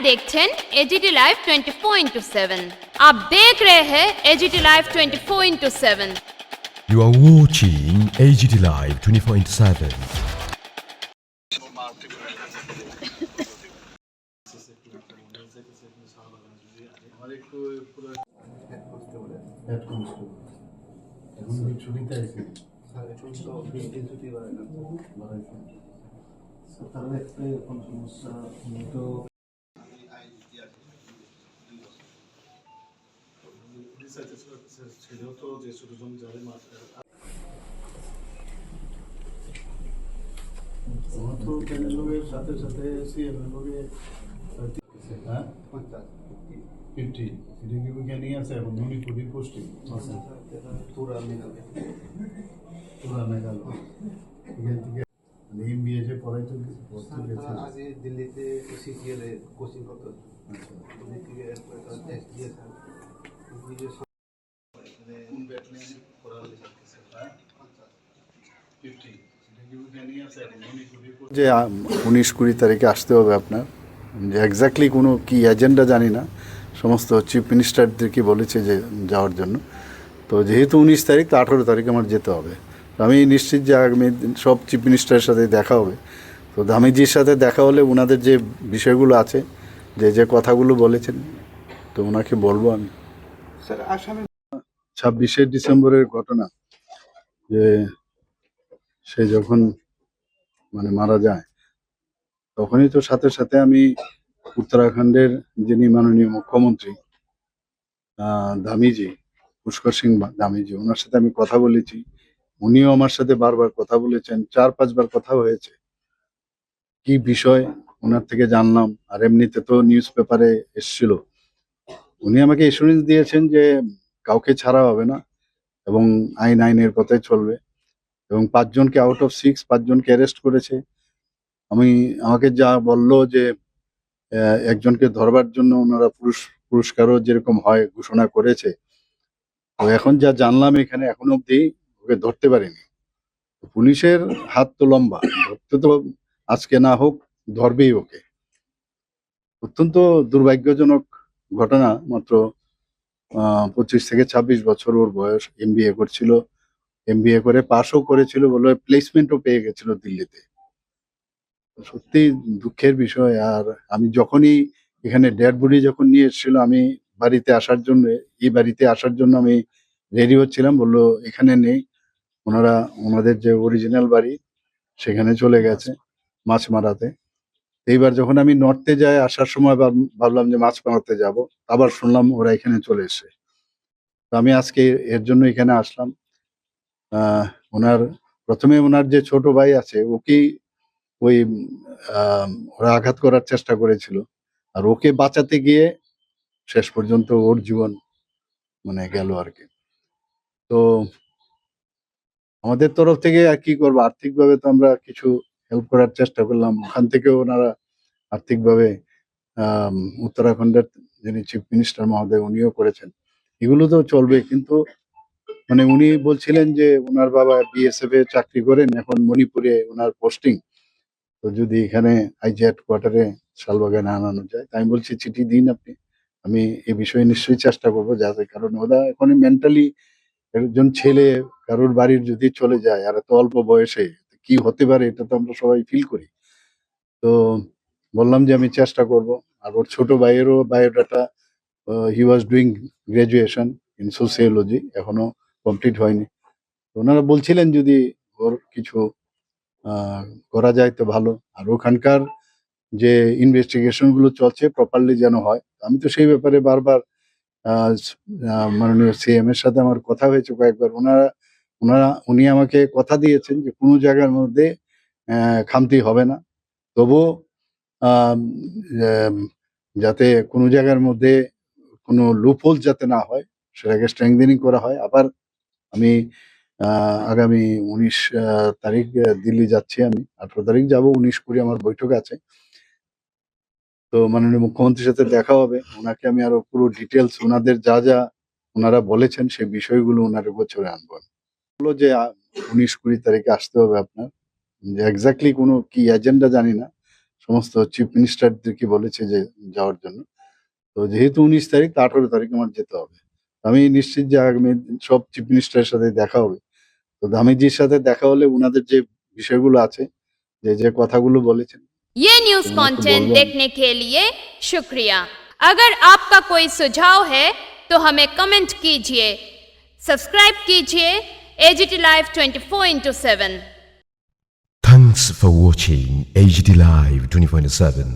देखছেন AGT live 24/7। आप देख रहे हैं AGT live 24/7। You are watching AGT Live 24/7. সাথে সাথে সিএমের লগে হ্যাঁ 50 এটা কি বিজ্ঞানী আছে এখন মণিপুরি পোস্টিং আছে পুরা মেঘালয় এখান থেকে এমবিএ যে পড়াইতে ভর্তি গেছে আগে দিল্লিতে সিজিএল এ কোচিং করতে আচ্ছা দিল্লি থেকে টেস্ট দিয়েছে কোন ব্যাটলে পড়ার লিখতেছে হ্যাঁ 50 এটা কি বিজ্ঞানী আছে এখন মণিপুরি যে 19-20 তারিখে আসতে হবে আপনার যে এক্স্যাক্টলি কোনো কি এজেন্ডা জানি না সমস্ত চিফ মিনিস্টারদেরকে বলেছে যে যাওয়ার জন্য তো যেহেতু 19 তারিখ তো 18 তারিখ আমার যেতে হবে আমি নিশ্চিত যে আগামী সব চিফ মিনিস্টারের সাথে দেখা হবে তো দামিজির সাথে দেখা হলে ওনাদের যে বিষয়গুলো আছে যে কথাগুলো বলেছেন তো ওনাকে বলবো আমি স্যার আসামে 26শে ডিসেম্বরের ঘটনা যে সে যখন মানে মারা যায় তখনই তো সাথে সাথে আমি উত্তরাখণ্ডের যিনি মাননীয় মুখ্যমন্ত্রী দামিজি পুষ্কর সিং দামিজি ওনার সাথে আমি কথা বলেছি উনিও আমার সাথে বারবার কথা বলেছেন 4-5 বার কথা হয়েছে কি বিষয় ওনার থেকে জানলাম আর এমনিতে তো নিউজ পেপারে এসেছিল উনি আমাকে এসুরেন্স দিয়েছেন যে কাউকে ছাড়া হবে না এবং আইনের পথে চলবে এবং 5 জনকে আউট অফ 6 5 জনকে অ্যারেস্ট করেছে আমাকে যা বললো যে একজনকে ধরবার জন্য ওনারা পুরস্কারও যেরকম হয় ঘোষণা করেছে তো এখন যা জানলাম এখানে এখনো অব্দি ওকে ধরতে পারিনি পুলিশের হাত তো লম্বা ধরতে তো আজকে না হোক ধরবেই ওকে অত্যন্ত দুর্ভাগ্যজনক ঘটনা মাত্র 25 থেকে 26 বছর ওর বয়স এমবিএ করে পাশও করেছিল বলে প্লেসমেন্টও পেয়ে গেছিল দিল্লিতে সত্যি দুঃখের বিষয় আর আমি যখনই এখানে ডেড বডি যখন নিয়ে এসেছিল আমি এই বাড়িতে আসার জন্য আমি রেডি হচ্ছিলাম বললো এখানে নেই ওনাদের যে অরিজিনাল বাড়ি সেখানে চলে গেছে মাছ মারাতে এইবার যখন আমি নর্থে যাই আসার সময় ভাবলাম যে মাছ মারাতে যাব আবার শুনলাম ওরা এখানে চলে এসে তো আমি আজকে এর জন্য এখানে আসলাম প্রথমে ওনার যে ছোট ভাই আছে ওকে ওই ওরা আঘাত করার চেষ্টা করেছিল আর ওকে বাঁচাতে গিয়ে শেষ পর্যন্ত ওর জীবন মানে গেল আর কি তো আমাদের তরফ থেকে আর কি করবো আর্থিকভাবে তো আমরা কিছু হেল্প করার চেষ্টা করলাম ওখান থেকে ওনারা আর্থিকভাবে উত্তরাখণ্ডের যিনি চিফ মিনিস্টার মহোদয় উনিও করেছেন এগুলো তো চলবে কিন্তু মানে উনি বলছিলেন যে ওনার বাবা বিএসএফ এ চাকরি করেন এখন মণিপুরে ওনার পোস্টিং তো যদি এখানে আইজি হেডকোয়ার্টারে শালবাগানে আনানো যায় তাই আমি বলছি চিঠি দিন আপনি আমি এই বিষয়ে নিশ্চয়ই চেষ্টা করবো যাতে কারণ ওরা এখন মেন্টালি একজন ছেলে কারোর বাড়ির যদি চলে যায় আর এত অল্প বয়সে কি হতে পারে এটা তো আমরা সবাই ফিল করি তো বললাম যে আমি চেষ্টা করব আর ওর ছোট ভাইয়েরও biodata he was doing graduation in sociology এখনো কমপ্লিট হয়নি ওনারা বলছিলেন যদি ওর কিছু করা যায় তো ভালো আর ওখানকার যে ইনভেস্টিগেশন গুলো চলছে প্রপারলি যেন হয় আমি তো সেই ব্যাপারে বারবার মাননীয় সিএম এর সাথে আমার কথা হয়েছে কয়েকবার উনি আমাকে কথা দিয়েছেন যে কোনো জায়গার মধ্যে খামতি হবে না তবুও যাতে কোনো জায়গার মধ্যে কোনো লুপহোল যাতে না হয় সেটাকে স্ট্রেংথেনিং করা হয় আবার আমি আগামী 19 তারিখ দিল্লি যাচ্ছি আমি 18 তারিখ যাব 19-20 আমার বৈঠক আছে তো মাননীয় মুখ্যমন্ত্রীর সাথে দেখা হবে ওনাকে আমি আরো পুরো ডিটেলস ওনাদের যা ওনারা বলেছেন সেই বিষয়গুলো ওনার গোচরে আনবো বললো যে 19-20 তারিখে আসতে হবে আপনার যে এক্স্যাক্টলি কোনো কি এজেন্ডা জানি না সমস্ত চিফ মিনিস্টারদেরকে বলেছে যে যাওয়ার জন্য। তো যেহেতু 19 তারিখ, তো 18 তারিখ আমার যেতে হবে। আমি নিশ্চিত যে আগামী দিন সব চিফ মিনিস্টারের সাথে দেখা হবে। তো ধামিজির সাথে দেখা হলে উনাদের যে বিষয়গুলো আছে, যে কথাগুলো বলেছেন, ये न्यूज तो मैं तो कंटेंट बोल रहा हूँ। देखने के लिए शुक्रिया। अगर आपका कोई सुझाव है तो हमें कमेंट कीजिए, सब्सक्राइब कीजिए AGT Live 24/7। Thanks for watching AGT Live 24/7.